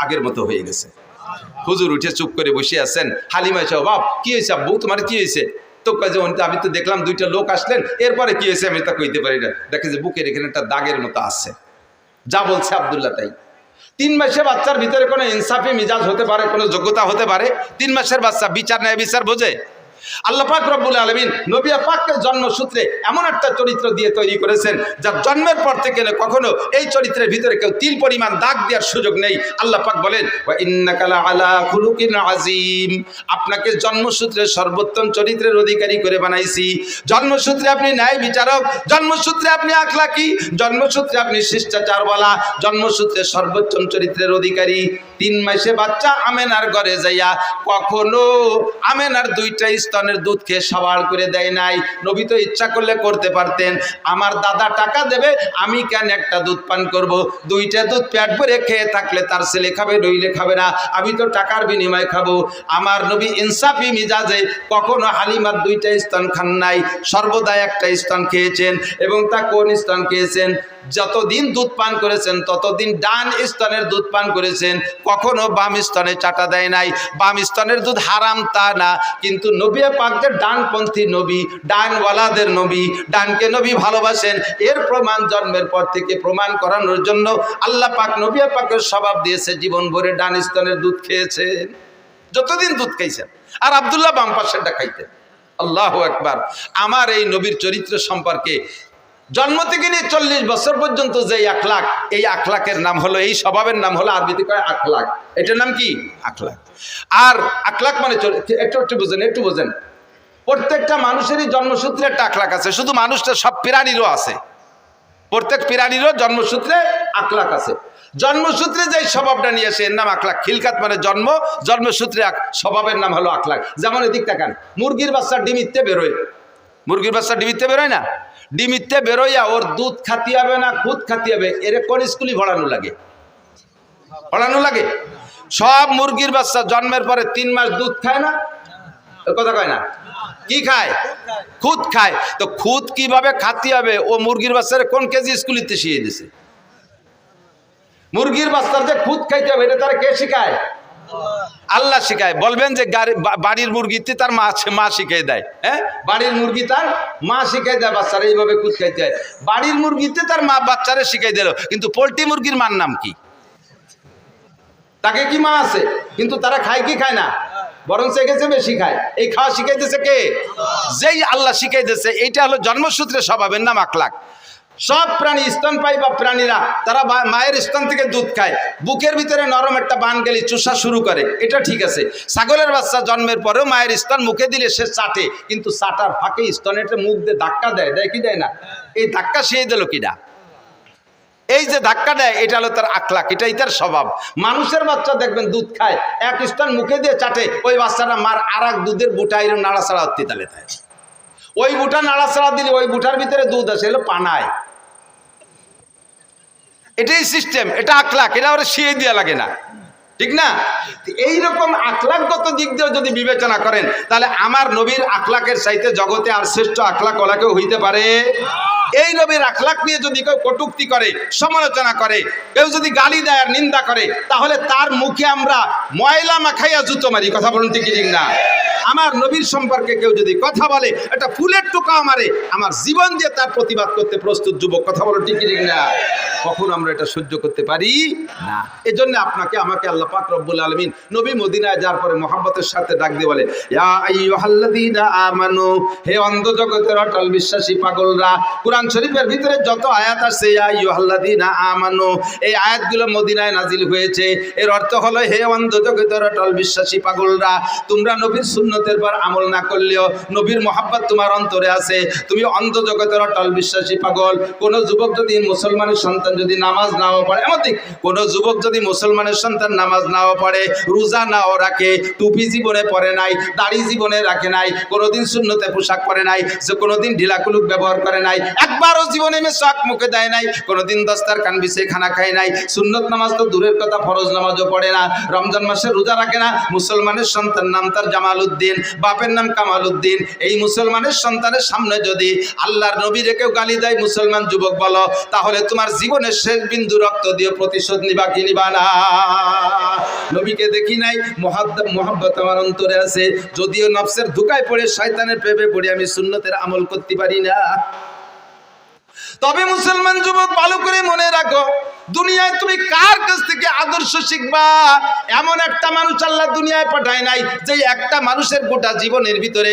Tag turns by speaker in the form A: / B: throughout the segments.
A: আগের মতো হয়ে গেছে। হুজুর উঠে চুপ করে বসে আছেন। হালিমা এসে, বাপ কি হয়েছে আব্বু, তোমার কি হয়েছে? তো কাজে আমি তো দেখলাম দুইটা লোক আসলেন, এরপরে কি হয়েছে আমি তা কইতে পারি না। দেখে যে বুকের এখানে একটা দাগের মতো আছে। যা বলছে আব্দুল্লাহ তাই। 3 মাসের বাচ্চার ভিতরে কোনো ইনসাফি মিজাজ হতে পারে, কোনো যোগ্যতা হতে পারে? 3 মাসের বাচ্চা বিচার ন্যায় বিচার বোঝে? আল্লাহ পাক রব্বুল আলামিন নবী পাককে জন্মসূত্রে এমন একটা চরিত্র দিয়ে তৈরি করেছেন, যার জন্মের পর থেকে কখনো এই চরিত্রের ভিতরে কেউ তিল পরিমাণ দাগ দেওয়ার সুযোগ নেই। আল্লাহ পাক বলেন, ওয়া ইন্নাকা লাআলা খুলুকিন আযীম, আপনাকে জন্মসূত্রে সর্বোত্তম চরিত্রের অধিকারী করে বানাইছি। জন্মসূত্রে আপনি ন্যায় বিচারক, জন্মসূত্রে আপনি আখলাকি, জন্মসূত্রে আপনি শিষ্টাচারওয়ালা, জন্মসূত্রে সর্বোত্তম চরিত্রের অধিকারী। 3 মাসে বাচ্চা আমেনার ঘরে যাইয়া কখনো আমেনার 2টা স্তনের দুধ খেয়ে সবার করে দেয় নাই। নবী তো ইচ্ছা করলে করতে পারতেন, আমার দাদা টাকা দেবে, আমি কেন একটা দুধ পান করব? 2টা দুধ পেট ভরে খেয়ে থাকলে তার ছেলে খাবে, নইলে খাবে না, আমি তো টাকার বিনিময়ে খাবো। আমার নবী ইনসাফি মিজাজে কখনো হালিমার 2টা স্তন খান নাই, সর্বদা একটা স্তন খেয়েছেন। এবং তা কোন স্তন খেয়েছেন? যতদিন দুধ পান করেছেন ততদিন ডান স্তনের দুধ পান করেছেন, কখনো বাম স্তনে চাটা দেয় নাই। বাম স্তনের দুধ হারাম তা না, কিন্তু নবী পাক যে ডানপন্থী নবী, ডানওয়ালাদের নবী, ডানকে নবী ভালোবাসেন, এর প্রমাণ জন্মের পর থেকে প্রমাণ করানোর জন্য আল্লাহ পাক নবী পাকের স্বভাব দিয়েছে জীবন ভরে ডান স্তনের দুধ খেয়েছেন, যতদিন দুধ খাইছেন। আর আব্দুল্লাহ বাম পাশেরটা খাইতেন। আল্লাহু আকবার। আমার এই নবীর চরিত্র সম্পর্কে জন্ম থেকে নিয়ে 40 বছর পর্যন্ত যে আখলাক, এই আখলাকের নাম হলো, এই স্বভাবের নাম হলো আরবিতে কয় আখলাক। এটার নাম কি? আখলাক। আর আখলাক মানে একটু বোঝেন, প্রত্যেকটা মানুষেরই জন্মসূত্রে একটা আখলাক আছে। শুধু মানুষটা, সব প্রাণীরও আছে, প্রত্যেক প্রাণীরও জন্মসূত্রে আখলাক আছে। জন্মসূত্রে যে স্বভাবটা নিয়ে আসে এর নাম আখলাক। খিলকাত মানে জন্ম, জন্মসূত্রে স্বভাবের নাম হলো আখলাক। যেমন এদিক তাকান, মুরগির বাচ্চা ডিমিতে বেরোয়, মুরগির বাচ্চা ডিমিতে বেরোয় না? ডিমিতে বেরোইয়া ওর দুধ খাতি হবে না খুদ খাতি হবে, এর কোন স্কুলে পড়ানো লাগে? পড়ানো লাগে? সব মুরগির বাচ্চা জন্মের পরে 3 মাস দুধ খায় না? কথা কয় না? কি খায়? খুদ খায়। তো খুদ কিভাবে খাতি হবে ও মুরগির বাচ্চার কোন কেজি স্কুলিতে শিখিয়ে দিছে? মুরগির বাচ্চার যে খুদ খাইতে হবে এটা তারা কে শিখায়? আল্লাহ শিখায়। বলবেন যে বাড়ির মুরগিতে তার মা শিখিয়ে দেয়। হ্যাঁ, বাড়ির মুরগি তার মা শিখাই দেয় বাচ্চারা এইভাবে খুদ খাইতে হয়। বাড়ির মুরগিতে তার মা বাচ্চারা শিখাই দিল, কিন্তু পোল্ট্রি মুরগির মার নাম কি? তাকে কি মা আছে? কিন্তু তারা খায় কি খায় না? বরং শিখেছে বেশি খায়। এই খাওয়া শিখাইতেছে কে? যেই আল্লাহ শিখাইতেছে। এইটা হলো জন্মসূত্রে স্বভাবের নাম আখলাক। সব প্রাণী, স্তনপায়ী বা প্রাণীরা, তারা মায়ের স্তন থেকে দুধ খায়, বুকের ভিতরে নরম একটা বানগালি চুষা শুরু করে, এটা ঠিক আছে। ছাগলের বাচ্চা জন্মের পরেও মায়ের স্তন মুখে দিলে সে চাটে, কিন্তু চাটার ফাঁকে স্তনের মুখ দিয়ে ধাক্কা দেয় কি দেয় না? এই ধাক্কা সে দিল কিনা? এই যে ধাক্কা দেয়, এটা হলো তার আখলাক, এটাই তার স্বভাব। মানুষের বাচ্চা দেখবেন দুধ খায়, এক স্তন মুখে দিয়ে চাটে, ওই বাচ্চাটা মার আর এক দুধের বুটা এরকম নাড়াচাড়া হতে তালে দেয়। ওই বুটা নাড়াচাড়া দিলে ওই বুটার ভিতরে দুধ আসে, এলো পানায়। এটাই সিস্টেম, এটা আখলাক, এটা ওরা শিয়ে দেওয়া লাগে না, ঠিক না? এইরকম আখলাকগত দিক দিয়ে যদি বিবেচনা করেন, তাহলে আমার নবীর আখলাকের চাইতে জগতে আর শ্রেষ্ঠ আখলাক ওলা কেউ হইতে পারে? এই নবীর আখলাক নিয়ে যদি কেউ কটূক্তি করে, সমালোচনা করে, কেউ যদি গালি দেয় আর নিন্দা করে, তাহলে তার মুখে আমরা ময়লা মাখাইয়া জুতো মারি। কথা বলুন ঠিক না? আমার নবীর সম্পর্কে কেউ যদি কথা বলে, একটা ফুলের টোকা মারে, আমার জীবন দিয়ে তার প্রতিবাদ করতে প্রস্তুত যুবক। কথা বলুন ঠিক না? কখন আমরা এটা সহ্য করতে পারি না। এজন্য আপনাকে আমাকে আল্লাহ পাক রব্বুল আলামিন নবী মদিনায় যাওয়ার পরে মহব্বতের সাথে ডাক দিয়ে বলে, ইয়া আইয়ুহাল্লাযীনা আমানু, হে অন্ধ জগতের অটল বিশ্বাসী পাগলরা। কোরআন শরীফের ভিতরে যত আয়াত আছে ইয়া আইয়ুহাল্লাযীনা আমানু, এই আয়াতগুলো মদিনায় নাজিল হয়েছে। এর অর্থ হলো, হে অন্ধ জগতের অটল বিশ্বাসী পাগলরা, তোমরা নবীর সুন্নতের পর আমল না করলেও নবীর মহব্বত তোমার অন্তরে আছে। তুমি অন্ধ জগতের অটল বিশ্বাসী পাগল। কোন যুবক যদি মুসলমানের সন্তান যদি নামাজ নাও পড়ে, এমনকি কোন যুবক যদি মুসলমানের সন্তান নামাজ নাও পড়ে, রোজা নাও রাখে, টুপি জীবনে পরে নাই, দাড়ি জীবনে রাখে নাই, কোনোদিন সুন্নতে পোশাক পরে নাই, যে কোনোদিন ঢিলাকুলুক ব্যবহার করে নাই, একবারও জীবনে মেশাক মুখে দেয় নাই, কোনোদিন দস্তারখান বিছিয়ে খানা খায় নাই, সুন্নত নামাজ তো দূরের কথা ফরজ নামাজও পড়ে না, রমজান মাসে রোজা রাখে না, মুসলমানের সন্তান নাম তার জামাল উদ্দিন, বাপের নাম কামাল উদ্দিন, এই মুসলমানের সন্তানের সামনে যদি আল্লাহর নবী রেখেও গালি দেয় মুসলমান যুবক বলো, তাহলে তোমার জীবনের শেষ বিন্দু রক্ত দিয়ে প্রতিশোধ নিবা কি নিবা না? নবীকে দেখি নাই, মহব্বত আমার অন্তরে আছে, যদিও নফসের ধোঁকায় পড়ে শয়তানের প্রেমে পড়ে আমি সুন্নতের আমল করতে পারি না। তবে মুসলমান যুবক ভালো করে মনে রাখো, দুনিয়ায় তুমি কার কাছ থেকে আদর্শ শিখবা? এমন একটা মানুষ আল্লাহ দুনিয়ায় পাঠায় নাই যে একটা মানুষের গোটা জীবনের ভিতরে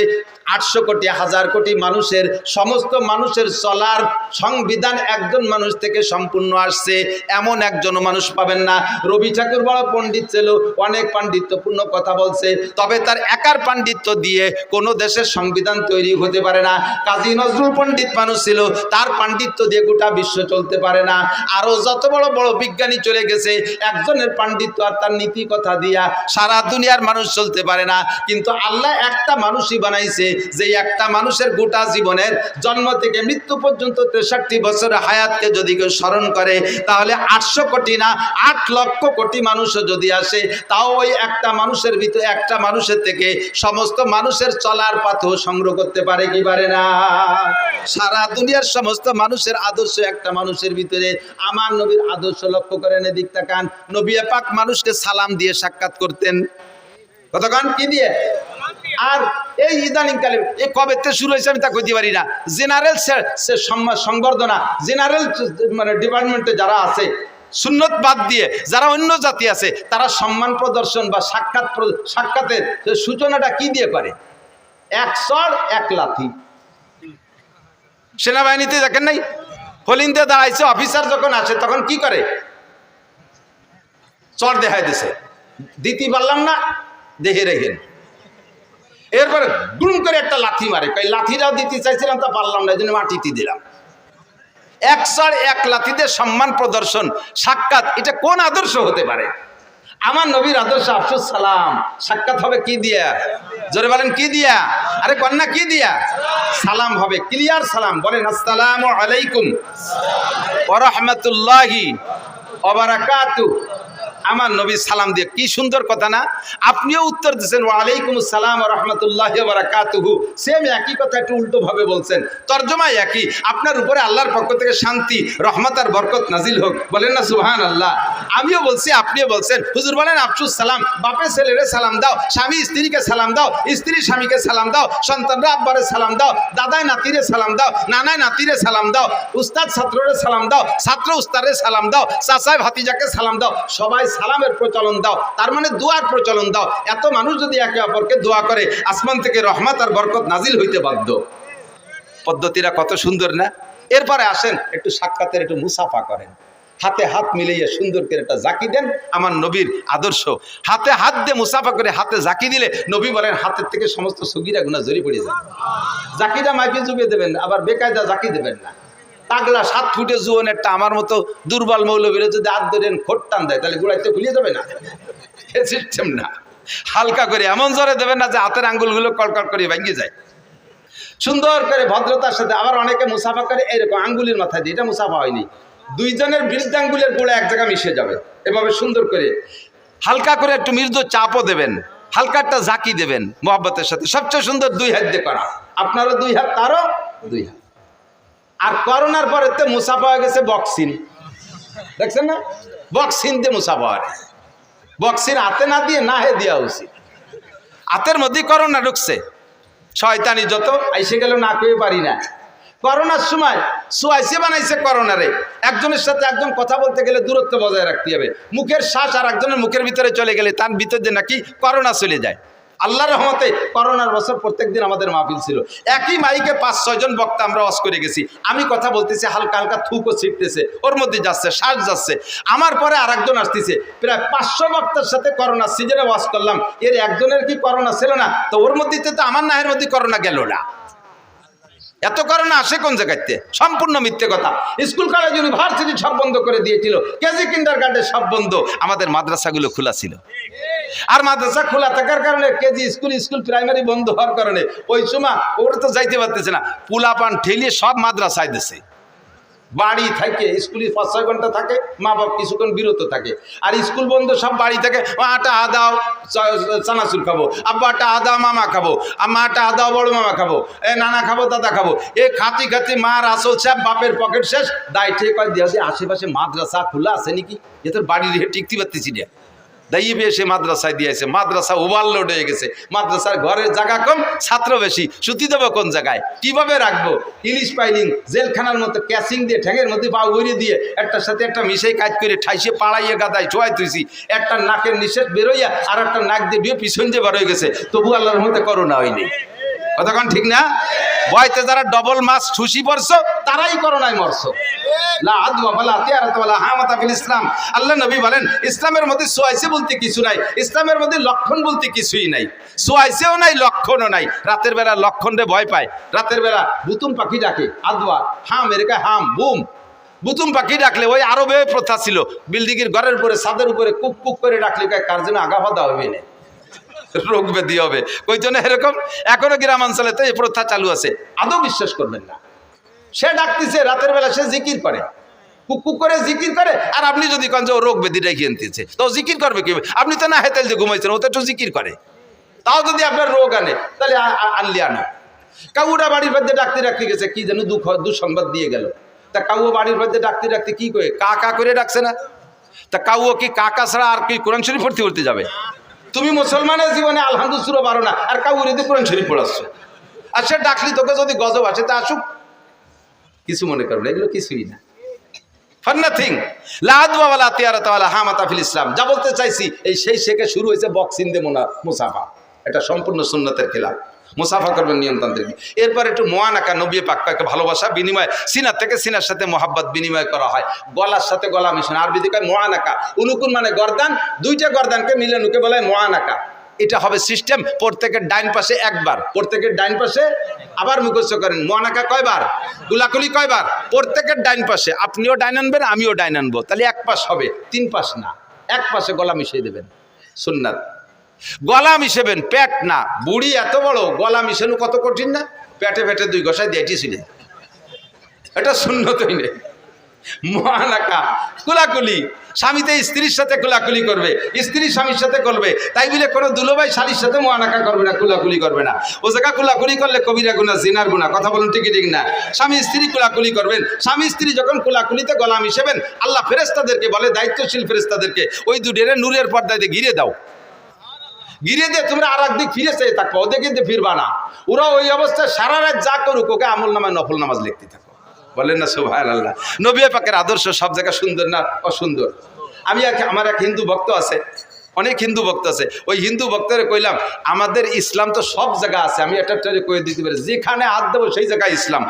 A: 800 কোটি 1000 কোটি মানুষের সমস্ত মানুষের চলার সংবিধান একজন মানুষ থেকে সম্পূর্ণ আসছে, এমন একজন মানুষ পাবেন না। রবি ঠাকুর বড় পণ্ডিত ছিল, অনেক পাণ্ডিত্যপূর্ণ কথা বলছে, তবে তার একার পাণ্ডিত্য দিয়ে কোনো দেশের সংবিধান তৈরি হতে পারে না। কাজী নজরুল পণ্ডিত মানুষ ছিল, তার পাণ্ডিত্য দিয়ে গোটা বিশ্ব চলতে পারে না। আরো যত বড় বড় বিজ্ঞানী চলে গেছে, একজনের পাণ্ডিত্য আর তার নীতি কথা দিয়া সারা দুনিয়ার মানুষ চলতে পারে না। কিন্তু আল্লাহ একটা মানুষই বানাইছে, যে একটা মানুষের গোটা জীবনের জন্ম থেকে মৃত্যু পর্যন্ত 63 বছরের হায়াতকে যদি কেউ স্মরণ করে, তাহলে 800 কোটি না 8 লক্ষ কোটি মানুষও যদি আসে, তাও ওই একটা মানুষের ভিতরে, একটা মানুষের থেকে সমস্ত মানুষের চলার পাথও সংগ্রহ করতে পারে কি পারে না? সারা দুনিয়ার সমস্ত মানুষের আদর্শ একটা মানুষের ভিতরে। আমার নবীর আদর্শ লক্ষ্য করেন, এদিক তাকান। নবী পাক মানুষকে সালাম দিয়ে সাক্ষাৎ করতেন। কতক্ষণ কি দিয়ে? আর এই ইদানিং কালে এই কবে থেকে শুরু হয়েছে আমি তা কইতে পারি না। জেনারেল সংবর্ধনা, জেনারেল মানে ডিপার্টমেন্টে যারা আছে, সুন্নত বাদ দিয়ে যারা অন্য জাতি আছে, তারা সম্মান প্রদর্শন বা সাক্ষাতের সূচনাটা কি দিয়ে করে? 1 চড় 1 লাথি। সেনাবাহিনীতে দেখেন নাই, হলিন্দে দাঁড়াইছে, অফিসার যখন আসে তখন কি করে? চড় দেখাই দিছে, দিতে পারলাম না, দেখে রেখেন। এরপরে গুম করে একটা লাথি মারে, কই লাথিটাও দিতে চাইছিলাম তা পারলাম না, এই জন্য মাটিতে দিলাম। 1 চড় 1 লাথিতে সম্মান প্রদর্শন, সাক্ষাৎ, এটা কোন আদর্শ হতে পারে? আমার নবীর আদর্শ আফসুস সালাম। সাক্ষাৎ হবে কি দিয়া? জোরে বলেন কি দিয়া? আরে কন্যা কি দিয়া? সালাম হবে, ক্লিয়ার সালাম। বলেন আসসালামু আলাইকুম ওয়া রাহমাতুল্লাহি ওয়া বারাকাতুহু। আমার নবী সালাম দিয়ে, কি সুন্দর কথা না? আপনিও উত্তর দিচ্ছেন ওয়া আলাইকুম আসসালাম ওয়া রাহমাতুল্লাহি ওয়া বারাকাতুহু। সেম একই কথা, একটু উল্টো ভাবে বলছেন, তরজমা একই। আপনার উপরে আল্লাহর পক্ষ থেকে শান্তি, রহমত আর বরকত নাজিল হোক। বলেন না সুবহানাল্লাহ? আমিও বলছি, আপনিও বলছেন। হুজুর বলেন আফসুস সালাম, বাপে ছেলেরে সালাম দাও, স্বামী স্ত্রীকে সালাম দাও, স্ত্রী স্বামীকে সালাম দাও, সন্তানরা আব্বারে সালাম দাও, দাদায় নাতিরে সালাম দাও, নানায় নাতিরে সালাম দাও, উস্তাদ ছাত্ররে সালাম দাও, ছাত্র উস্তাদরে সালাম দাও, চাচায় ভাতিজাকে সালাম দাও, সবাই সালামের প্রচলন দাও। তার মানে দোয়ার প্রচলন দাও। এত মানুষ যদি একে অপরকে দোয়া করে, আসমান থেকে রহমত আর বরকত নাজিল হইতে বাধ্য। পদ্ধতিটা কত সুন্দর না? এরপরে আসেন একটু সাক্ষাতের, একটু মুসাফা করেন, হাতে হাত মিলিয়ে সুন্দর করে একটা জাকি দেন। আমার নবীর আদর্শ, হাতে হাত দিয়ে মুসাফা করে হাতে জাকি দিলে নবী বলেন হাতের থেকে সমস্ত সগীরা গুনাহ ঝরে পড়ে যায়। জাকিটা মাইকে চুপে দেবেন, আবার বেকায়দা জাকি দেবেন না। তাগলা 7 ফুটে জুয়ন একটা আমার মতো দুর্বল মৌলবীরা যদি হাত ধরেন খোট টান দেয়, তাহলে গোড়াইতে খুলিয়ে যাবে না। সিস্টেম না, হালকা করে এমন জোরে দেবেন না যে হাতের আঙ্গুলগুলো কলকল করে ভেঙে যায়। সুন্দর করে ভদ্রতার সাথে। আবার অনেকে মুসাফা করে এরকম আঙ্গুলির মাথায় দিয়ে, এটা মুসাফা হয়নি। দুইজনের বৃদ্ধাঙ্গুলের গোড়া এক জায়গায় মিশে যাবে, এভাবে সুন্দর করে হালকা করে একটু মৃদু চাপও দেবেন, হালকা একটা জাকি দেবেন মোহাব্বতের সাথে। সবচেয়ে সুন্দর 2 হাত দিয়ে করা, আপনারও 2 হাত, তারও 2 হাত। আর করোনার পরে তো মুসাফা হয়ে গেছে বক্সিন, দেখছেন না? বক্সিন দিয়ে মুসাফা হয়। বক্সিন হাতে না দিয়ে না হে দেওয়া উচিত। হাতের মধ্যে করোনা ঢুকছে, শয়তানি যত আইসে গেল না কেউ পারি না। করোনার সময় সুয়াইসে বানাইছে করোনারে, একজনের সাথে একজন কথা বলতে গেলে দূরত্ব বজায় রাখতে হবে। মুখের শ্বাস আর একজনের মুখের ভিতরে চলে গেলে তার ভিতর দিয়ে নাকি করোনা চলে যায়। আল্লাহর রহমতে করোনার বছর প্রত্যেকদিন আমাদের মাহফিল ছিল। একই মাইকে 5-6 জন বক্তা আমরা ওয়াজ করে গেছি। আমি কথা বলতেছি, হালকা হালকা থুকও ছিটতেছে, ওর মধ্যে যাচ্ছে, শ্বাস যাচ্ছে। আমার পরে আর একজন আসতেছে, প্রায় 500 বক্তার সাথে করোনা সিজনে ওয়াজ করলাম। এর একজনের কি করোনা ছিল না? তো ওর মধ্যে তো আমার নাহের মধ্যে করোনা গেল না। এত করোনা আসে কোন জায়গাতে? সম্পূর্ণ মিথ্যে কথা। স্কুল কলেজ ইউনিভার্সিটি সব বন্ধ করে দিয়েছিল, কেজি কিন্ডারগার্টেন সব বন্ধ, আমাদের মাদ্রাসাগুলো খোলা ছিল। আর মাদ্রাসা খোলা থাকার কারণে কেজি স্কুল প্রাইমারি বন্ধ হওয়ার কারণে ওই সময় ওরা তো যাইতে পারতেছে না, পোলাপান ঠেলিয়ে সব মাদ্রাসায় দিছে। বাড়ি থাকে স্কুলে 5-6 ঘন্টা থাকে, মা বাপ কিছুক্ষণ বিরত থাকে। আর স্কুল বন্ধ, সব বাড়ি থেকে আটা আদাও চানাচুর খাবো, আব্বা আটা আদাও মামা খাবো, আম্মা আটা আদাও বড় মামা খাবো, নানা খাবো দাদা খাবো। এ খাতি খাতি মার আসল সব, বাপের পকেট শেষ। দায় ঠিক হয় দিয়ে আশেপাশে মাদ্রাসা খোলা আছে নাকি, এ তোর বাড়ি টিকতে পারতেছি না। দাইয়ে এসে মাদ্রাসায় দিয়েছে, মাদ্রাসা ওভারলোড হয়ে গেছে, মাদ্রাসার ঘরের জায়গা কম, ছাত্র বেশি, সুতি দেবো কোন জায়গায়, কিভাবে রাখবো? ইলিশ পাইলিং জেলখানার মতো ক্যাসিং দিয়ে ঠ্যাঙের মধ্যে পা উড়িয়ে দিয়ে একটার সাথে একটা মিশাই কাজ করে ঠাইসে পাড়াইয়ে গাদায় ছোঁয়াই তুইছি, একটা নাকের নিঃশ্বাস বেরোইয়া আর একটা নাক দিয়ে বিয়ে পিছন দিয়ে বার হয়ে গেছে, তবু আল্লাহর মধ্যে করোনা হয়নি। কতক্ষণ ঠিক না? বয়তে যারা ডবল মাছ খুশি পড়ছো তারাই করোনায় মরছো। ইসলাম আল্লাহ নবী বলেন ইসলামের মধ্যে সোয়াইছে বলতে কিছু নাই, ইসলামের মধ্যে লক্ষণ বলতে কিছুই নাই, সোয়াইছেও নাই লক্ষণও নাই। রাতের বেলা লক্ষণ রে ভয় পায়, রাতের বেলা বুতুম পাখি ডাকে, আদওয়া হাম এরকা হাম বুম, বুতুম পাখি ডাকলে ওই আরবে প্রথা ছিল, বিল্ডিং এর ঘরের উপরে ছাদের উপরে কুক কুক করে ডাকলে কার জন্য আগা ফাদা হবে না, রোগ ব্যাধি হবে, ওই জন্য এরকম এখনো গ্রামাঞ্চলে তো এই প্রথা চালু আছে। আদৌ বিশ্বাস করবেন না, সে ডাকতেছে রাতের বেলা, সে জিকির করে, কুক করে জিকির করে, আর আপনি যদি কোন যে ও রোগ ব্যাধি ডেকে আনতেছে তো জিকির করবে কি? আপনি তো না হেতেল যে ঘুমাইছেন, ও তো একটু জিকির করে, তাও যদি আপনার রোগ আনে তাহলে আনলি আনা। কাউরা বাড়ির মধ্যে ডাকতে ডাকতে গেছে, কি যেন দুঃসংবাদ দিয়ে গেল, তা কাউ বাড়ির মধ্যে ডাকতে ডাকতে কি করে কা কা করে ডাকছে না, তা কাউ কি কাকা ছাড়া আর কি কোরআন শরীফ ভর্তি করতে যাবে? তুমি মুসলমানের জীবনে আলহামদুলিল্লাহ পারো না, আর কাউরিতে কোরআন শরীফ পড়াচ্ছ, আর সে ডাকলি তোকে যদি গজব আসে তা আসুক, কিছু মনে করো না, এগুলো কিছুই না, ফর নাথিং। ইসলাম যা বলতে চাইছি, এই সেই শেখে শুরু হয়েছে বক্সিং দে মুসাফা, এটা সম্পূর্ণ সুন্নতের খেলা, মুসাফা করবেন নিয়মতান্ত্রিক। এরপর একটু মোয়ানাকা, নবী পাক পাকে ভালোবাসা বিনিময়, সিনার থেকে সিনার সাথে মোহাব্বত বিনিময় করা হয়, গলার সাথে গলা মিশন, আরবিতে কয় মোয়ানাকা, উনুকুন মানে গর্দান, দুইটা গর্দানকে মিলে নুকে বলে মোয়ানাকা। এটা হবে সিস্টেম, প্রত্যেকের ডাইন পাশে একবার, প্রত্যেকের ডাইন পাশে আবার মুখস্থ করেন, মোয়ানাকা কয়বার, গুলাকুলি কয়বার, প্রত্যেকের ডাইন পাশে, আপনিও ডাইন আনবেন আমিও ডাইন আনবো, তাহলে এক পাশ হবে, তিন পাশ না, এক পাশে গলা মিশিয়ে দেবেন, সুন্নাত। গলা মিশেবেন, পেট না, বুড়ি এত বড়, গলা মিশানো কত কঠিন না, পেটে পেটে দুই গসায় দিয়েছিলেন, এটা সুন্নতই নেই। মহানাকা কুলাকুলি, স্বামীতে স্ত্রীর সাথে কুলাকুলি করবে, স্ত্রী স্বামীর সাথে করবে, তাই বলে কোনো দুলোভাই শালীর সাথে মহানাকা করবে না, কুলাকুলি করবে না। ও জায়গা কুলাকুলি করলে কবিরা গুনাহ, জিনার গুনাহ, কথা বলুন ঠিক ঠিক না? স্বামী স্ত্রী কুলাকুলি করবেন, স্বামী স্ত্রী যখন কুলাকুলিতে গলা মিশেবেন, আল্লাহ ফেরেশতাদেরকে বলে, দায়িত্বশীল ফেরেশতাদেরকে, ওই দুটিরে নূরের পর্দায় ঘিরে দাও, ঘিরে দিয়ে তোমরা আর একদিক ফিরে চেয়ে থাকবো, ওদের কিন্তু ফিরবা না, ওরা ওই অবস্থায় সারা রাত যা করুক, ওকে আমল নামায় নফল নামাজ লিখতে থাকো, বলেন না সুবহানাল্লাহ। নবী পাকের আদর্শ সব জায়গায় সুন্দর না অসুন্দর? আমার এক হিন্দু ভক্ত আছে, অনেক হিন্দু ভক্ত আছে, ওই হিন্দু ভক্তরে কইলাম আমাদের ইসলাম তো সব জায়গা আছে, আমি একটা কয়ে দিতে পারি, যেখানে হাত দেবো সেই জায়গায় ইসলাম,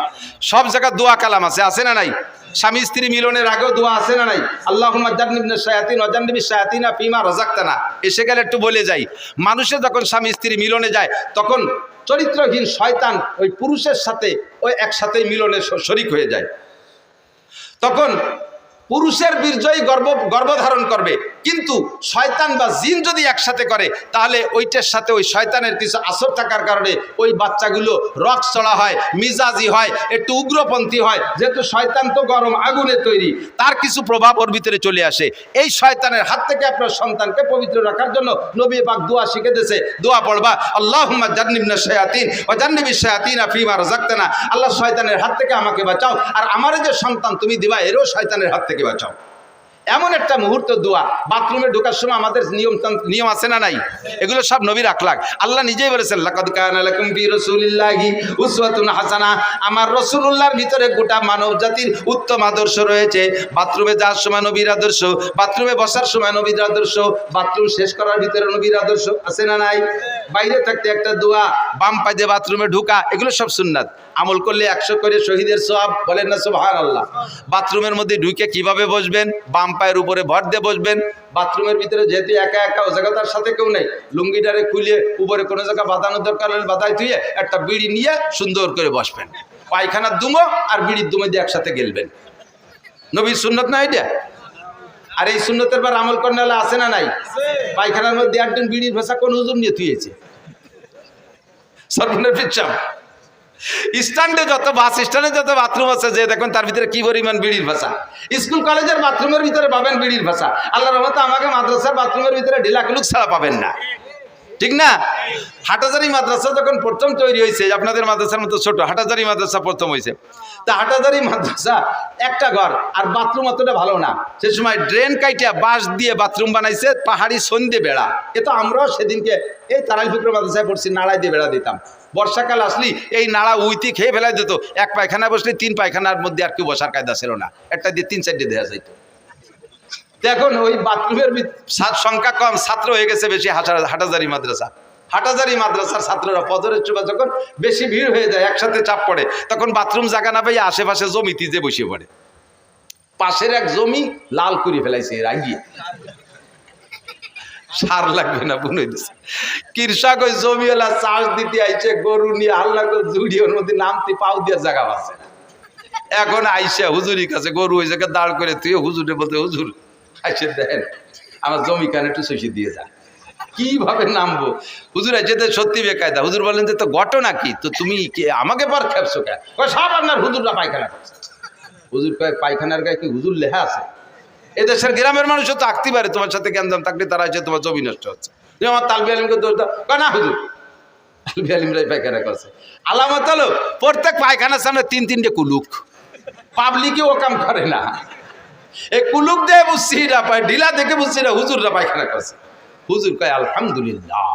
A: সব জায়গায় দোয়া কালাম আছে, আছে না নাই? স্বামী স্ত্রী মিলনের আগেও দোয়া আছে না নাই? আল্লাহুম্মা জান্নিবনা শায়াতিন ওয়া জান্নিবিশ শায়াতিনা ফিমা রাযাকতানা। এসে গেলে একটু বলে যাই, মানুষের যখন স্বামী স্ত্রী মিলনে যায় তখন চরিত্রহীন শয়তান ওই পুরুষের সাথে ওই একসাথেই মিলনে শরিক হয়ে যায়, তখন পুরুষের বীর্যই গর্ভধারণ করবে, কিন্তু শয়তান বা জিন যদি একসাথে করে তাহলে ওইটার সাথে ওই শয়তানের কিছু আসর থাকার কারণে ওই বাচ্চাগুলো রক চড়া হয়, মিজাজি হয়, একটু উগ্রপন্থী হয়, যেহেতু শয়তান তো গরম আগুনে তৈরি, তার কিছু প্রভাব ওর ভিতরে চলে আসে। এই শয়তানের হাত থেকে আপনার সন্তানকে পবিত্র রাখার জন্য নবী পাক দোয়া শিখে দিয়েছে, দোয়া পড়বা, আল্লাহুম্মা জান্নিবনা শায়াতিন ওয়া জান্নিবিশ শায়াতিনা ফিমা রাযাকতানা। আল্লাহ শয়তানের হাত থেকে আমাকে বাঁচাও, আর আমার যে সন্তান তুমি দিবা এরও শয়তানের হাত থেকে বাঁচাও। এমন একটা মুহূর্ত দোয়া, বাথরুমে ঢোকার সময় আমাদের নিয়ম আছে না নাই? এগুলো সব নবীর আখলাক। আল্লাহ নিজেই বলেছেন, লাকাদ কানা লাকুম ফি রাসূলিল্লাহি উসওয়াতুন হাসানাহ, আমার রাসূলুল্লাহর ভিতরে গোটা মানব জাতির উত্তম আদর্শ রয়েছে। বাথরুমে যাওয়ার সময় নবীর আদর্শ, বাথরুমে বসার সময় নবীর আদর্শ, বাথরুম শেষ করার ভিতরে নবীর আদর্শ, আছে না নাই? বাইরে থাকতে একটা দোয়া, বাম পায়ে দিয়ে বাথরুমে ঢোকা, এগুলো সব সুন্নাত। আমল করলে 100 করে শহীদের সওয়াব, বলেন না সুবহানাল্লাহ। বাথরুমের মধ্যে ঢুকে কিভাবে বসবেন? বাম পায়ের উপরে ভর দিয়ে বসবেন। বাথরুমের ভিতরে যেহেতু একা একা, ও জায়গা তার সাথে কেউ নেই, লুঙ্গিটারে খুলে উপরে কোনো জায়গা বাঁধানোর দরকার হলে বাঁধাই ধুয়ে একটা বিড়ি নিয়ে সুন্দর করে বসবেন, পায়খানার দুমো আর বিড়ির দুমো দিয়ে একসাথে গেলবেন। নবীর সুন্নত না এটা? আর এই সুন্নতের বার আমল করলে হলে আছে না নাই? পায়খানার মধ্যে একদিন বিড়ির ভাষা কোন হুজুর নিয়ে থুয়েছে? সর্বনের পিছাম স্ট্যান্ডে যত বাস স্ট্যান্ডে যত বাথরুম আছে, যে দেখুন তার ভিতরে কি পরিমাণ বিড়ির ভাষা। স্কুল কলেজের বাথরুমের ভিতরে পাবেন বিড়ির ভাষা, আল্লাহর রহমতে আমাকে মাদ্রাসার বাথরুমের ভিতরে ঢিলাকুলুক ছাড়া পাবেন না, ঠিক না? হাটাজারি মাদ্রাসা যখন প্রথম তৈরি হয়েছে, আপনাদের মাদ্রাসার মতো ছোট হাটাজারি মাদ্রাসা প্রথম হয়েছে, তা হাটাজারি মাদ্রাসা একটা ঘর, আর বাথরুম অতটা ভালো না। সে সময় ড্রেন কাইটা বাঁশ দিয়ে বাথরুম বানাইছে, পাহাড়ি সন্ধে বেড়া। এ তো আমরাও সেদিনকে এই তারাই ফিক্র মাদ্রাসায় পড়ছি, নাড়াই দিয়ে বেড়া দিতাম। বর্ষাকাল আসলি এই নাড়া উইতি খেয়ে ফেলাই দিত। এক পায়খানায় বসলে 3 পায়খানার মধ্যে আর কেউ বসার কায়দা ছিল না, একটা দিয়ে 3-4টে দেওয়া যাইত। এখন ওই বাথরুমের সংখ্যা কম, ছাত্র হয়ে গেছে বেশি। হাটাজারি মাদ্রাসা, হাটাজারি মাদ্রাসার ছাত্ররা ফজরের সময় যখন বেশি ভিড় হয়ে যায়, একসাথে চাপ পড়ে, তখন বাথরুম জায়গা না পাইয়া আশেপাশে জমিতে যে বসে পড়ে। পাশের এক জমি লাল করে ফেলাইছে রাগিয়ে, সার লাগবে না বুনে দিছে। কৃষক ওই জমিওয়ালা চাষ দিতে আইছে, গরু নিয়ে হাল্লা করে জুড়ি, ওর মধ্যে নামতে পাও দিয়ে জায়গা পাচ্ছে। এখন আইসে হুজুরি কাছে গরু ওই জায়গায় দাঁড় করে তুই হুজুরে বলতে, হুজুর আইসে দেন আমার জমি কানে একটু শশী দিয়ে যা। কিভাবে নামবো? হুজুর যেতে সত্যি বেকায়দা। হুজুর বলেন যে তো ঘটনা কি, তো তুমি আমাকে পর খেপছো কেন? সব আপনার হুজুররা পায়খানা করছে। হুজুর কয় পায়খানার গায়ে কি হুজুর লেখা আছে? এদেশের গ্রামের মানুষও তো আঁকতে পারে, তোমার সাথে জ্ঞান থাকলে তারা হচ্ছে তোমার জমি নষ্ট হচ্ছে। আমার তালবি আলিমকে দোষ দাও, না হুজুর তালবি আলিমরাই পায়খানা করছে। আলামত হলো প্রত্যেক পায়খানার সামনে 3-3টে কুলুক, পাবলিকে ও কাম করে না। এই কুলুক দিয়ে বুঝছি না, পায় ঢিলা দেখে বুঝছি না হুজুররা পায়খানা করছে। হুজুর কয় আলহামদুলিল্লাহ।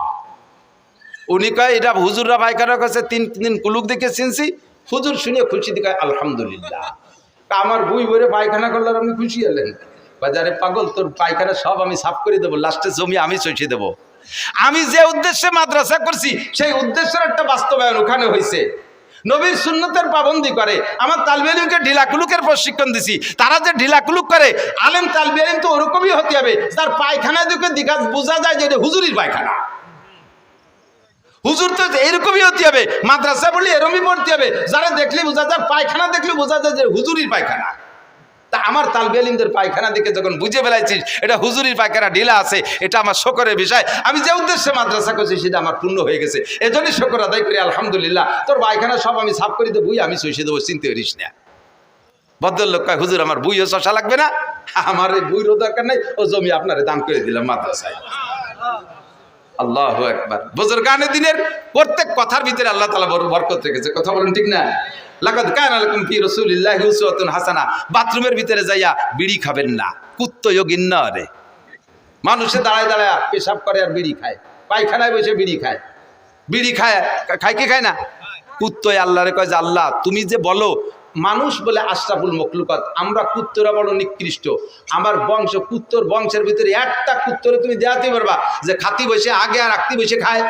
A: উনি কয় এটা হুজুররা পায়খানা করছে, 3 কুলুক দেখে চিনছি। হুজুর শুনে খুশি দিকে আলহামদুলিল্লাহ। আমার বই বইরে পায়খানা করলে আপনি খুশি হলেন? বাজারে পাগল, তোর পায়খানা সব আমি সাফ করে দেবো, লাস্টে জমি আমি চষে দেবো। আমি যে উদ্দেশ্যে মাদ্রাসা করছি সেই উদ্দেশ্যের একটা বাস্তবায়ন ওখানে হয়েছে। নবীর সুন্নতের পাবন্দি করে। আমার তালবি আলিমকে ঢিলাকুলুকের প্রশিক্ষণ দিছি। তারা যে ঢিলাকুলুক করে, আলেম তালবি আলিম তো ওরকমই হতে হবে, তার পায়খানা দিকে দিঘা বোঝা যায় যে এটা হুজুরির পায়খানা। হুজুর তো এরকমই হতে হবে, মাদ্রাসা বলি এরকমই পড়তে হবে, যারা দেখলে বোঝা যায়, পায়খানা দেখলে বোঝা যায় যে হুজুরির পায়খানা। তা আমার তালবি আলিমদের পায়খানা দেখে যখন বুঝে ফেলাইছিস এটা হুজুরির পায়খানা, ঢিলা আছে, এটা আমার শকরের বিষয়। আমি যে উদ্দেশ্যে মাদ্রাসা করছি সেটা আমার পূর্ণ হয়ে গেছে, এজন্যই শকর আদায় করি আলহামদুলিল্লাহ। তোর পায়খানা সব আমি সাফ করে দেবো, আমি চষে দেবো, চিনতে পারিস না। ভদ্রলোক কয় হুজুর আমার বইও চষা লাগবে না, আমার এই বইরও দরকার নাই, ও জমি আপনারে দান করে দিলাম মাদ্রাসায়। আল্লাহু আকবার। বুজুরগানে দিনের প্রত্যেক কথার ভিতরে আল্লাহ তাআলা বরকত রেখেছে। কথা বলেন ঠিক না? লাকাদ কানা লাকুম ফি রাসূলিল্লাহি উসওয়াতুন হাসানা। বাথরুমের ভিতরে যাইয়া বিড়ি খাবেন না, কুত্তয়ো গিন্না রে। মানুষে দাঁড়ায় দাঁড়ায় পেশাব করে আর বিড়ি খায়, পায়খানায় বসে বিড়ি খায়। বিড়ি খায়, খায় কি খায় না? কুত্তয় আল্লাহরে কয় যে আল্লাহ তুমি যে বলো মানুষ বলে আশরাফুল মখলুকাত, আমরা কুত্তরা বড় নিকৃষ্ট। আমার বংশ, কুত্তর বংশের ভিতরে একটা কুত্তরে তুমি দেখাতে পারবা যে খাতি বসে আগে আর আঁকতি বসে খায়?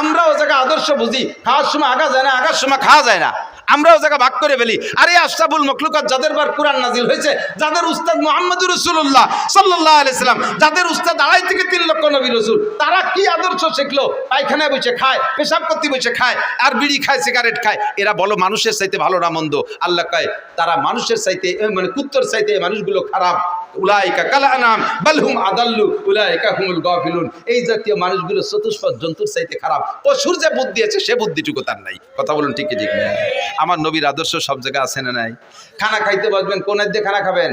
A: আমরা ও জায়গায় আদর্শ বুঝি, খাওয়ার সময় আগা যায় না, আগার সময় খাওয়া যায় না, আমরা ও জায়গা ভাগ করে ফেলি। আরে আশরাফুল মখলুকাত যাদের বার কুরআন নাজিল হয়েছে, যাদের উস্তাদ মুহাম্মদুর রাসূলুল্লাহ সাল্লাল্লাহু আলাইহি সাল্লাম, যাদের উস্তাদ 2.5 থেকে 3 লক্ষ নবী রাসূল, তারা কি আদর্শ শিখলো? পায়খানায় বসে খায়, পেশাব করতে বসে খায়, আর বিড়ি খায়, সিগারেট খায়। এরা বলো মানুষের চাইতে ভালো না মন্দ? আল্লাহ কয় তারা মানুষের চাইতে, মানে কুত্তর চাইতে মানুষগুলো খারাপ। উলাইকা কাল আনাম বাল হুম আদাল্লু উলাইকা হুমুল গাফিলুন। এই জাতীয় মানুষগুলো চতুষ্পদ জন্তুর চাইতে খারাপ। পশুর যে বুদ্ধি আছে সে বুদ্ধিটুকু তার নাই। কথা বলুন ঠিক কি ঠিক না? আমার নবীর আদর্শ সব জায়গায় আছে না নাই? খানা খাইতে বসবেন কোন হাত দিয়ে খানা খাবেন?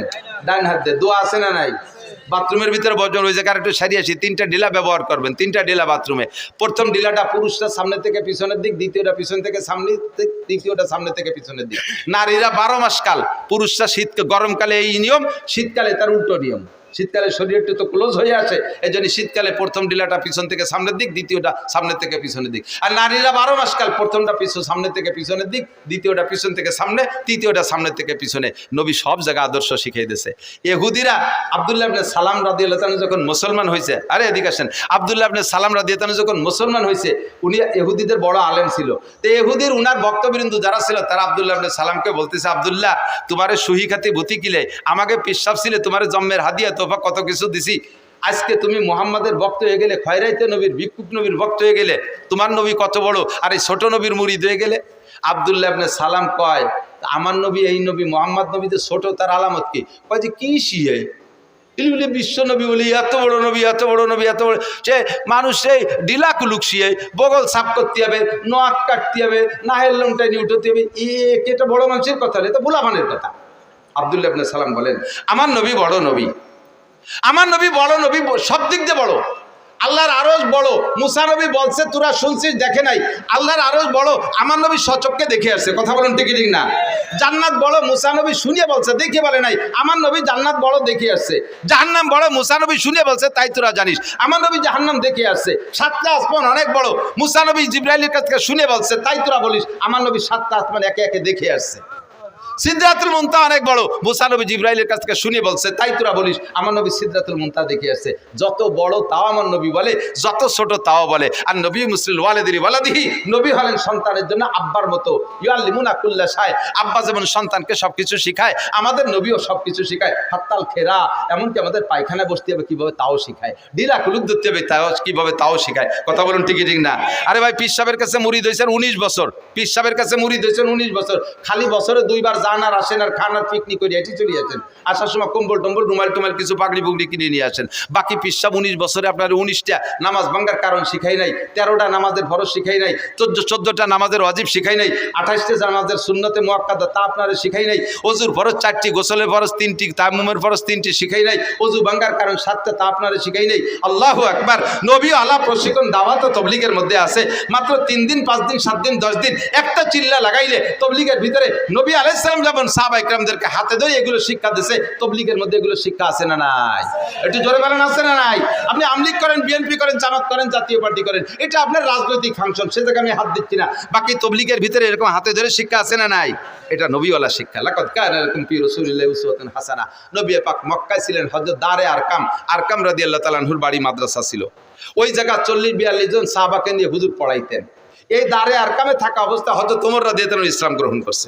A: ডান হাত দিয়ে। দোয়া আছে না নাই? বাথরুমের ভিতরে বসবেন, ওই জায়গায় একটু সারিয়ে আসি, 3টা ঢিলা ব্যবহার করবেন, 3টা ঢিলা বাথরুমে। প্রথম ঢিলাটা পুরুষরা সামনে থেকে পিছনের দিক, দ্বিতীয়টা পিছন থেকে সামনে দিক, তৃতীয়টা সামনে থেকে পিছনের দিক। নারীরা 12 মাস কাল, পুরুষরা গরমকালে এই নিয়ম, শীতকালে তার উল্টো নিয়ম। শীতকালে শরীরটা তো ক্লোজ হয়ে আসে, এই জন্য শীতকালে প্রথম ঢিলাটা পিছন থেকে সামনের দিক, দ্বিতীয়টা সামনের থেকে পিছনের দিক। আর নারীরা 12 মাস কাল, প্রথমটা সামনে থেকে পিছনের দিক, দ্বিতীয়টা পিছন থেকে সামনে, তৃতীয়টা সামনে থেকে পিছনে। নবী সব জায়গায় আদর্শ শিখিয়ে দিয়েছে। ইহুদিরা আব্দুল্লাহ ইবনে সালাম রাদিয়াল্লাহু তাআলা যখন মুসলমান হয়েছে, আরে এদিকে আসেন, আব্দুল্লাহ ইবনে সালাম রাদিয়াল্লাহু তাআলা যখন মুসলমান হয়েছে, উনি ইহুদিদের বড় আলেম ছিল। তো ইহুদির উনার ভক্তবৃন্দ যারা ছিল তারা আব্দুল্লাহ ইবনে সালামকে বলতেছে, আব্দুল্লাহ তোমারে সহি খাতি ভূতি কিলে, আমাকে পেশাব ছিলে, তোমারে জন্মের হাদিয়া তোফা কত কিছু দিছি, আজকে তুমি মুহাম্মাদের ভক্ত হয়ে গেলে, খয়রাইতে নবীর, ভিক্ষুক নবীর ভক্ত হয়ে গেলে, তোমার নবী কত বড়, আর এই ছোট নবীর মুরিদ হয়ে গেলে। আব্দুল্লাহ ইবনে সালাম কয় আমার নবী, এই নবী মুহাম্মদ নবী যে ছোট, তার আলামত কি? কয় যে কি শিয়ে বলে বিশ্ব নবী বলি, এত বড় নবী, এত বড় নবী, এত বড়, সে মানুষ সেই ডিলা কুলুক শিয়ে বগল সাফ করতে হবে, নোয়াক কাটতে হবে, নাহের লংটাই নিয়ে উঠতে হবে। এটা বড় মানুষের কথা, এটা বুলাবানের কথা। আব্দুল্লাহ ইবনে সালাম বলেন আমার নবী বড় নবী, আমার নবী বড় নবী, সব দিক দিয়ে বড়। আল্লাহর আরশ বড়, মুসা নবী বলছে তোরা শুনছিস দেখে নাই, আল্লাহর আরশ বড়, আমার নবী সচক্ষে দেখে আসছে। কথা বলেন ঠিক ঠিক না? জান্নাত বড়, মুসা নবী শুনিয়ে বলছে, দেখে বলে নাই, আমার নবী জান্নাত বড় দেখে আসছে। জাহান্নাম বড়, মুসা নবী শুনিয়ে বলছে তাই তোরা জানিস, আমার নবী জাহান্নাম দেখে আসছে। সাতটা আসমান অনেক বড়, মুসা নবী জিবরাইলের কাছ থেকে শুনে বলছে তাই তোরা বলিস, আমার নবী সাতটা আসমান একে একে দেখে আসছে। সিদরাতুল মুনতাহা অনেক বড়, মুসা নবী জিবরাইলের কাছ থেকে শুনে বলছে তাই তোরা বলিস, আমার নবী সিদরাতুল মুনতাহা দেখে আসছে। যত বড় তাও আমার নবী বলে, যত ছোট তাও বলে। আর নবী মুসলিল ওয়ালিদিহি ওয়ালাদিহি, নবী হলেন সন্তানের জন্য আব্বার মতো। ইউআল্লিমুনা কুল্লা শাই, আব্বা যেমন সন্তানকে সবকিছু শিখায়, আমাদের নবীও সবকিছু শিখায়। হাত্তাল খেরা, এমনকি আমাদের পায়খানায় বসতে হবে কিভাবে তাও শিখায়, ডিলা কুলুক ধরতে হবে তাও কিভাবে তাও শিখায়। কথা বলুন ঠিক ঠিক না? আরে ভাই, পীর সাহেবের কাছে মুরিদ হয়েছেন 19 বছর, পীর সাহেবের কাছে মুরিদ হয়েছেন 19 বছর, খালি বছরে 2 বার যান আর আসেন আর খান আর পিকনিক করে এটি চলে আসেন। আসার সময় কম্বল টম্বল রুমাল টুমাল কিছু পাগড়ি পুগড়ি কিনে নিয়ে আসেন। বাকি পীর সাহেব 19 বছরে আপনার 19টা নামাজ ভাঙ্গার কারণ শিখাই নাই, 13টা নামাজের ফরজ শিখাই নাই, 14টা নামাজের ওয়াজিব শিখাই নাই, 28টা নামাজের সুন্নতে মুআক্কাদা তা আপনারা শিখাই নাই, ওযুর ফরজ 4টি, গোসলের ফরজ 3টি, তায়াম্মুমের ফরজ 3টি শিখাই নাই, ওযু ভাঙ্গার কারণ 7টা তা আপনারা শিখাই নাই। আল্লাহু আকবার। নবী আলা প্রশিক্ষণ দাওয়াত ও তবলিগের মধ্যে আছে মাত্র 3 দিন 5 দিন 7 দিন 10 দিন, একটা চিল্লা লাগাইলে তবলিগের ভিতরে নবী আলাইহিস সালাম যেমন সাহাবা ইকরামদেরকে হাতে ধরে এগুলো শিক্ষা দিয়েছে, তবলিগের মধ্যে এগুলো শিক্ষা আছে না নাই? একটু জোরে বলেন আছে না নাই? আপনি আমলিগ করেন, বিএনপি করেন, জামাত করেন, জাতীয় পার্টি করেন, এটা আপনার রাজনৈতিক ফাংশন, সে জায়গায় আমি হাত দিচ্ছি না। বাকি তবলিগের ভিতরে এরকম হাতে ধরে শিক্ষা আছে না নাই? এটা নবীওয়ালা শিক্ষা। লাকাদ কানা লাকুম ফি রাসূলিল্লাহি উসওয়াতুন হাসানা। নবী পাক মক্কায় ছিলেন, হযরত দারে আরকাম রাদিয়াল্লাহু তাআলা আনহুর বাড়ি মাদ্রাসা ছিল। ওই জায়গা 40-42 জন সাহাবাকে নিয়ে হুজুর পড়াইতেন। এই দারে আরকামে থাকা অবস্থা হযরত ওমর রাদিয়াল্লাহু তাআলা ইসলাম গ্রহণ করছে।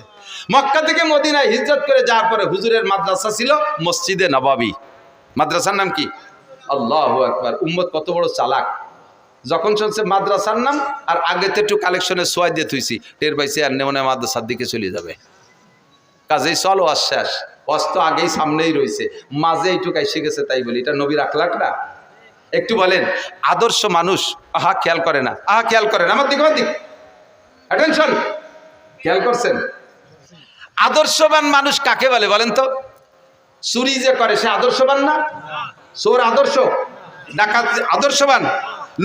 A: মক্কা থেকে মদিনায় হিজরত করে যাওয়ার পরে হুজুরের মাদ্রাসা ছিল মসজিদে নববী। মাদ্রাসার নাম কি? আল্লাহু আকবার। উম্মত কত বড় চালাক, যখন শুনছে মাদ্রাসার নাম আর আগে তো একটু কালেকশনে সোয়াই দিয়ে থুইছি, টের পাইছে আর নেমনে মাদ্রাসার দিকে চলে যাবে। কাজেই চলো আশ্বাস, অস্ত আগেই সামনেই রয়েছে, মাঝে এইটুকু এসে গেছে তাই বলি, এটা নবীর আখলাক না? একটু বলেন আদর্শ মানুষ, আহা খেয়াল করে না, আহা খেয়াল করেন, আমার দিক অ্যাটেনশন, খেয়াল করছেন? আদর্শবান মানুষ কাকে বলে বলেন তো? চুরি যে করে সে আদর্শবান না? চোর আদর্শ, ডাকাত আদর্শবান,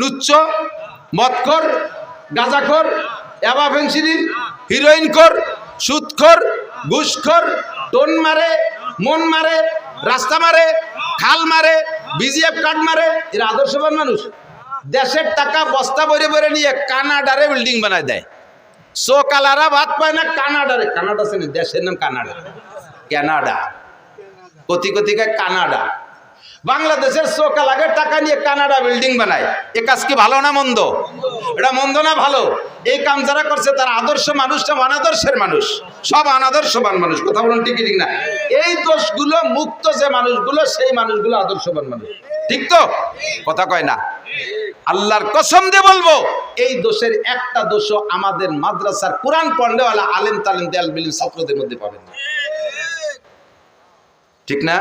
A: লুচ্চ, মদখোর, গাঁজাখোর, ইয়াবা ফেন্সিডিল, হিরোইনখোর, সুদখোর, ঘুষখোর, টোন মারে, মন মারে, রাস্তা মারে, খাল মারে, বিজিএফ কার্ড মারে, এরা আদর্শবান মানুষ? দেশের টাকা বস্তা ভরে ভরে নিয়ে কানাডারে বিল্ডিং বানায় দেয়। সোকালারা ভাত পায় না কানাডারে, কানাডা আছে না, দেশের নাম Canada, Canada, crore crore Canada. বাংলাদেশের সোকালাকে টাকা নিয়ে কানাডা বিল্ডিং বানায়, এ কাজ কি ভালো না মন্দ? এটা মন্দ না ভালো? এই কাম যারা করছে তারা আদর্শ মানুষ না অনাদর্শের মানুষ? সব অনাদর্শবান মানুষ। কথা বলুন ঠিক ঠিক না? এই দোষগুলো মুক্ত যে মানুষগুলো, সেই মানুষগুলো আদর্শবান মানুষ, ঠিক তো? কথা কয় না? আল্লাহর কসম দিয়ে বলবো, এই দোষের একটা দোষও আমাদের মাদ্রাসার কোরআন পড়নেওয়ালা আলেম তালেম দেয়াল বিলিম ছাত্রদের মধ্যে পাবেন না, ঠিক না?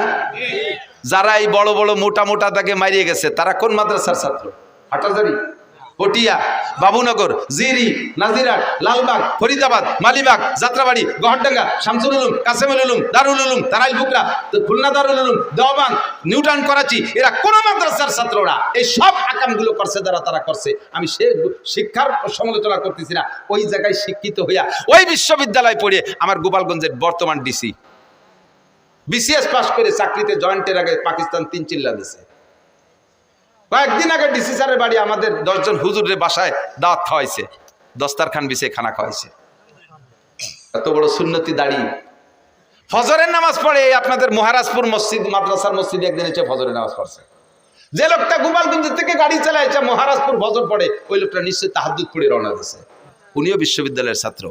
A: যারা এই বড় বড় মোটা মোটা দাগে মারিয়ে গেছে তারা কোন মাদ্রাসার ছাত্র? হাটাজারি, পটিয়া, বাবুনগর, জিরি, নাজিরাট, লালবাগ, ফরিদাবাদ, মালিবাগ, যাত্রাবাড়ি, গহরডাঙ্গা, শামসুল উলুম, কাসেমুল উলুম, দারুল উলুম, তারাইল বুকরা, খুলনা দারুল উলুম, দেওবান, নিউটাউন, করাচি, এরা কোন মাদ্রাসার ছাত্ররা এই সব আকামগুলো করছে যারা, তারা করছে। আমি সে শিক্ষার সমালোচনা করতেছি না, ওই জায়গায় শিক্ষিত হইয়া ওই বিশ্ববিদ্যালয় পড়ে আমার গোপালগঞ্জের বর্তমান ডিসি বিসিএস পাস করে চাকরিতে জয়েন্টের আগে পাকিস্তান 3 চিল্লা দিছে। কয়েকদিন আগে ডিসি স্যারের বাড়ি আমাদের 10 জন হুজুরের বাসায় দাওয়াত খাওয়াইছে, দস্তারখান বিছিয়ে খানা খাওয়াইছে। এত বড় সুন্নতি দাঁড়িয়ে ফজরের নামাজ পড়ে আপনাদের মহারাজপুর মসজিদ মাদ্রাসার মসজিদে একদিন এসে ফজরের নামাজ পড়ছে। যে লোকটা গোপালগঞ্জ থেকে গাড়ি চালাইছে মহারাজপুর ফজর পড়ে, ওই লোকটা নিশ্চয়ই তাহাজ্জুদ পড়ে রওনা দিয়েছে। উনিও বিশ্ববিদ্যালয়ের ছাত্র।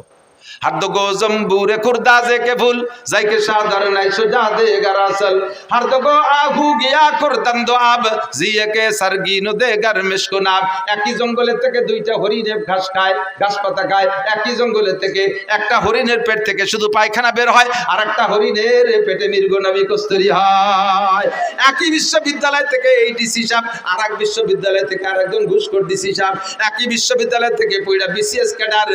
A: हद गो जम्बूरे खुर्दाजे के फूल जाइके सादर নাই সুজা দে গারাসল हद गो आहू গিয়া খুরদন্দ আব জিয়ে কে সরগিনো দে গর মিশকুনাব। একই জঙ্গলে থেকে দুইটা হরিণের ঘাস খায়, ঘাস পাতা খায়। একই জঙ্গলে থেকে একটা হরিণের পেট থেকে শুধু পায়খানা বের হয়, আর একটা হরিণের পেটে মৃগনাভি কস্তুরী হয়। একই বিশ্ববিদ্যালয় থেকে এই ডিসি সাহেব, আর এক বিশ্ববিদ্যালয় থেকে আরেকজন ঘুষখোর ডিসি সাহেব, একই বিশ্ববিদ্যালয় থেকে পড়া BCS cadre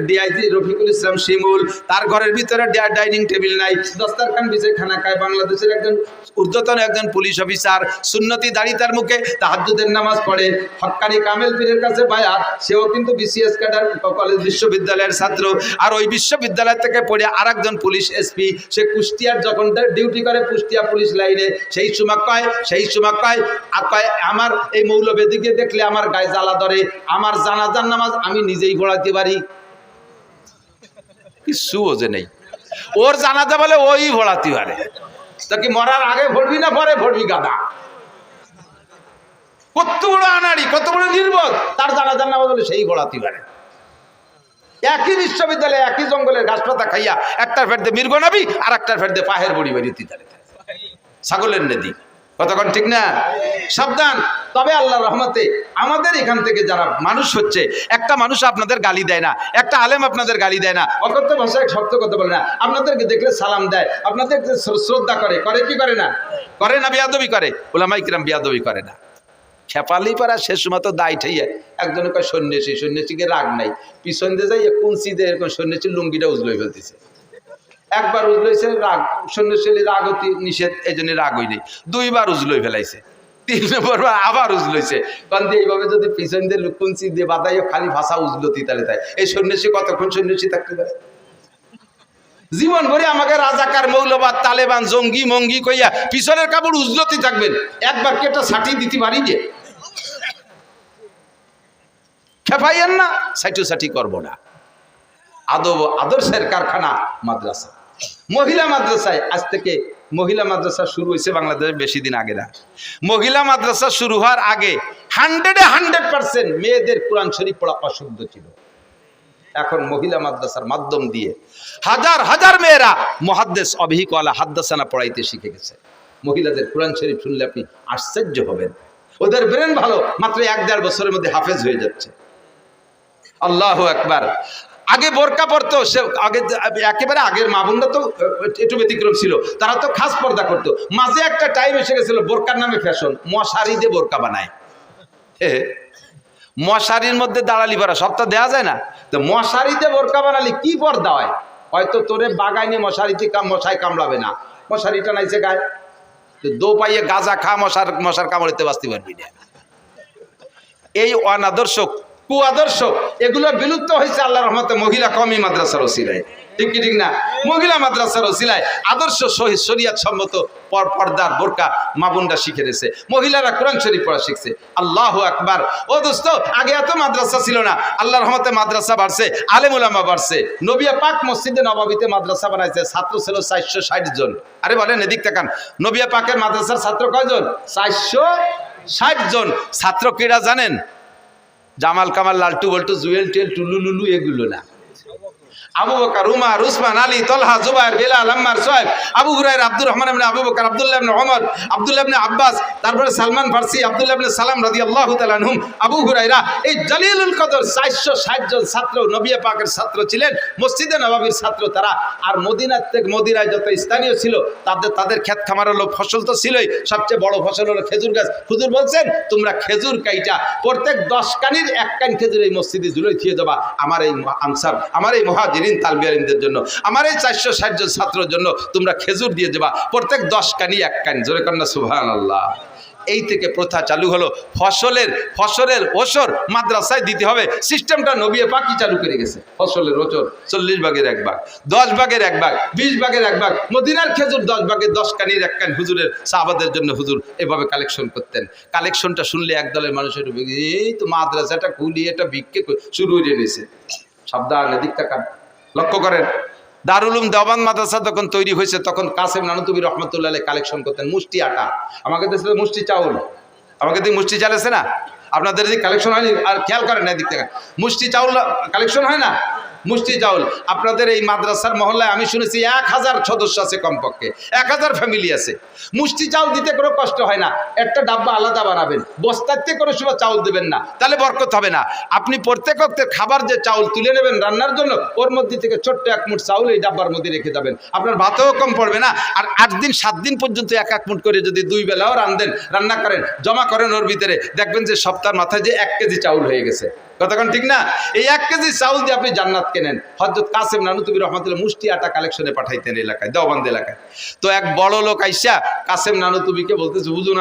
A: DIG Rafiqul Islam শিমুল, তার ঘরের ভিতরে ডাইনিং টেবিল নাই, দস্তারখান বিছে খানা খায়। বাংলাদেশের একজন ঊর্ধ্বতন একজন পুলিশ অফিসার, সুন্নতি দাড়ি তার মুখে, তাহাজ্জুদের নামাজ পড়ে, হক্কানি কামেল পীরের কাছে বায়াত, সেও কিন্তু বিসিএস ক্যাডার কলেজ বিশ্ববিদ্যালয়ের ছাত্র। আর ওই বিশ্ববিদ্যালয় থেকে পড়ে আরেকজন পুলিশ এসপি, সে কুষ্টিয়ার যখন ডিউটি করে কুষ্টিয়া পুলিশ লাইনে, সেই সময় কয় আমার এই মৌলবেদিকে দেখলে আমার গায়ে জ্বালা ধরে, আমার জানাজার নামাজ আমি নিজেই পড়াতে পারি। কিছু ওজে নেই, ওর জানাজা বলে ওই পড়াতে পারে। তা কি মরার আগে ভরবি না পরে ভরবি গাদা? কত বড় আনাড়ি, কত বড় নির্বোধ, তার জানাজার নামাজ বলে সেই পড়াতে পারে। একই বিশ্ববিদ্যালয়ে একই জঙ্গলের ঘাস পাতা খাইয়া একটার ফের দিয়ে মৃগ নাবি আর একটার ফের দিয়ে পাহের বড়ি বাড়িতে ছাগলের নেদি। কতক্ষণ ঠিক না? সাবধান। তবে আল্লাহর রহমতে আমাদের এখান থেকে যারা মানুষ হচ্ছে, একটা মানুষ আপনাদের গালি দেয় না, একটা আলেম আপনাদের গালি দেয় না, অকথ্য ভাষায় শক্ত কথা বলে না, আপনাদেরকে দেখলে সালাম দেয়, আপনাদেরকে শ্রদ্ধা করে, করে কি করে না? করে না বিয়াদবি করে? উলামায়ে কিরাম বিয়াদবি করে না। খেপালি পারা শেষ সময় তো দায় ঠাইয়া একজনের কয় সন্ন্যাসী, সন্ন্যাসীকে রাগ নাই, পিছন দিয়ে যাই কুঞ্চি দিয়ে এরকম সন্ন্যাসীর লুঙ্গিটা উজলই ফেলতেছে। একবার উজলইছে, রাগ, সন্ন্যাসী রাগ অতি নিষেধ, এই জন্য রাগ হই নেই। দুইবার উজলই ফেলাইছে, 3 নম্বর আবার উজলইছে। কারণ এইভাবে যদি পিছন দিয়ে কুঞ্চি দিয়ে বাদাইও খালি ভাষা উজলতি, তাহলে তাই এই সন্ন্যাসী কতক্ষণ সন্ন্যাসী থাকতে পারে? জীবন ভরে আমাকে রাজাকার, মৌলবাদ, তালেবান, জঙ্গি মঙ্গি কইয়া পিছনের কাপড় উজলতি থাকবেন, একবার কেটা ছাটি দিতে পারি যে? খেপাইয়েন না, সাইটি করবো না। আদর্শের কারখানা মাদ্রাসা, মহিলা মাদ্রাসায় আজ থেকে মহিলা মাদ্রাসা শুরু হয়েছে বাংলাদেশে বেশি দিন আগে না। মহিলা মাদ্রাসা শুরু হওয়ার আগে 100% মেয়েদের কোরআন শরীফ পড়া অশুদ্ধ ছিল। এখন মহিলা মাদ্রাসার মাধ্যম দিয়ে হাজার হাজার মেয়েরা মুহাদ্দিস অভিহিকওয়ালা হাদ্দাসানা পড়াইতে শিখে গেছে। মহিলাদের কোরআন শরীফ শুনলে আপনি আশ্চর্য হবেন, ওদের ব্রেন ভালো, মাত্র 1-1.5 বছরের মধ্যে হাফেজ হয়ে যাচ্ছে। আল্লাহু আকবার। আগে বোরকা পরতো, সে আগে একেবারে আগের মা বোনরা তো একটু ব্যতিক্রম ছিল, তারা তো খাস পর্দা করতো। মাঝে একটা টাইম এসে গেছিল বোরকার নামে ফ্যাশন, মশারি দিয়ে বোরকা বানায়। মশারির মধ্যে দাঁড়ালি পারা সবটা দেওয়া যায় না, তো মশারিতে বোরকা বানালি কি পর্দা হয়? হয়তো তোরে বাগাইনি মশারিতে মশাই কামড়াবে না, মশারিটা নাইছে গায়ে, দো পাইয়ে গাঁজা খা, মশার কামড়িতে বাঁচতে পারবি না। এই অনাদর্শ, কুআদর্শ, এগুলো বিলুপ্ত হয়েছে আল্লাহর রহমতে মহিলা কমি মাদ্রাসার ওসিলায়। ঠিক কি ঠিক না? মহিলা মাদ্রাসার ওসিলায় আদর্শ শরীয়ত সম্মত পর্দার বোরকা মা বোনরা শিখে গেছে, মহিলারা কোরআন শরীফ পড়া শিখছে। আল্লাহু আকবার। ও দোস্ত, আগে এত মাদ্রাসা ছিল না, আল্লাহর রহমতে মাদ্রাসা বাড়ছে, আলেম ওলামা বাড়ছে। নবী পাক মসজিদে নববীতে মাদ্রাসা বানাইছে, ছাত্র ছিল 460 জন। আরে বলেন এদিক তাকান, নবী পাকের মাদ্রাসার ছাত্র কয়জন? 460 জন। ছাত্র কেডা জানেন? জামাল কামাল, লালটু বল্টু, জুয়েল টেল, টুলু লুলু, এগুলো না। আবু বকর, উমর, উসমান, আলী, তলহা, জুবাইর, বেলাল, আম্মার, সোহেব, আবু হুরায়রা, আব্দুর রহমান ইবনে আবু বকর, আব্দুল্লাহ ইবনে ওমর, আব্দুল্লাহ ইবনে আব্বাস, তারপরে সালমান ফারসি, আব্দুল্লাহ ইবনে সালাম রাদিয়াল্লাহু তাআলা আনহুম, আবু হুরায়রা, এই জলিলুল কদর 460 জন ছাত্র নবী পাকের ছাত্র ছিলেন, মসজিদে নববীর ছাত্র তারা। আর মদিনায় যত স্থানীয় ছিল তাদের ক্ষেত খামার হলো, ফসল তো ছিলই, সবচেয়ে বড় ফসল হলো খেজুর গাছ। হুজুর বলছেন, তোমরা খেজুর কাইটা প্রত্যেক 10 কানির 1 কান খেজুর এই মসজিদে ঝুলে দিয়ে দেবা আমার এই আনসার, আমার এই মুহাজিরিন তালবি আলিমদের জন্য, আমার এই 460 জন ছাত্রের জন্য তোমরা খেজুর দিয়ে দেবা প্রত্যেক 10 কানি 1 কান। জোরে কন্যা সুবহানাল্লাহ। এই থেকে প্রথা চালু হলো, ফসলের ওসর মাদ্রাসায় দিতে হবে, সিস্টেমটা নবী পাকই চালু করে গেছে। ফসলের ওসর 40 ভাগের 1 ভাগ, 10 ভাগের 1 ভাগ, 20 ভাগের 1 ভাগ, মদিনার খেজুর 10 ভাগের 10 কানির 1 কান হুজুরের সাহাবাদের জন্য হুজুর এভাবে কালেকশন করতেন। কালেকশনটা শুনলে একদলের মানুষের এই তো মাদ্রাসাটা খুলি, এটা ভিক্ষে শুরু হয়ে গেছে। সাবধান, এদিক তাকান, লক্ষ্য করেন। দারুল উলুম দেওবান মাদ্রাসা যখন তৈরি হয়েছে তখন কাসেম নানুতুবি রহমতুল্লাহ আলাইহি কালেকশন করতেন মুষ্টি আটা, আমাকে দিয়েছিল মুষ্টি চাউল, আমাকে দিয়ে মুষ্টি চাল আছে না, আপনাদের এদিকে কালেকশন হয়নি? আর খেয়াল করেন না, এদিক থেকে মুষ্টি চাউল কালেকশন হয় না? মুষ্টি চাউল আপনাদের এই মাদ্রাসার মহল্লায় আমি শুনেছি 1000 সদস্য আছে, কমপক্ষে 1000 ফ্যামিলি আছে। মুষ্টি চাউল দিতে কোনো কষ্ট হয় না, একটা ডাব্বা আলাদা বানাবেন, বস্তাতে কোনো সময় চাউল দেবেন না, তাহলে বরকত হবে না। আপনি প্রত্যেক অক্তের খাবার যে চাউল তুলে নেবেন রান্নার জন্য, ওর মধ্যে থেকে ছোট্ট 1 মুঠ চাউল এই ডাব্বার মধ্যে রেখে যাবেন, আপনার ভাতও কম পড়বে না। আর 8 দিন 7 দিন পর্যন্ত 1 মুঠ করে যদি 2 বেলাও রান্না করেন, জমা করেন ওর ভিতরে, দেখবেন যে সপ্তাহের মাথায় যে 1 কেজি চাউল হয়ে গেছে। কতক্ষণ ঠিক না? এই 1 কেজি চাউল দিয়ে আপনি জান্নাত কেনেন। হযরত কাসেম নানুতুবি রহমাতুল্লাহ মুষ্টি আটা কালেকশনে পাঠাইতেন এলাকায়, দেওবন্দ এলাকায়। তো এক বড় লোক আইসা কাসেম নানুতুবিকে বলতেছে, হুজুর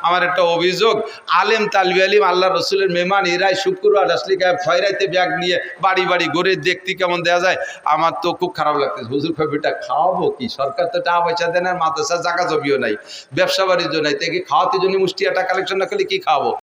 A: আমার একটা অভিযোগ, আলেম তালবি আলিম আল্লাহ রসুলের মেহমান এরাই শুক্রবার আসলে খয়রাইতে ব্যাগ নিয়ে বাড়ি বাড়ি ঘুরে দেখতে কেমন দেওয়া যায়, আমার তো খুব খারাপ লাগতেছে। হুজুর কয়, বেটা খাওয়াবো কি, সরকার তো টাকা পয়সা দেন, আর মাদ্রাসা জায়গা জমিও নাই, ব্যবসা বাণিজ্য নাই, তাকে খাওয়াতে জন্য মুষ্টি আটা কালেকশন না করলে কি খাওয়াবো?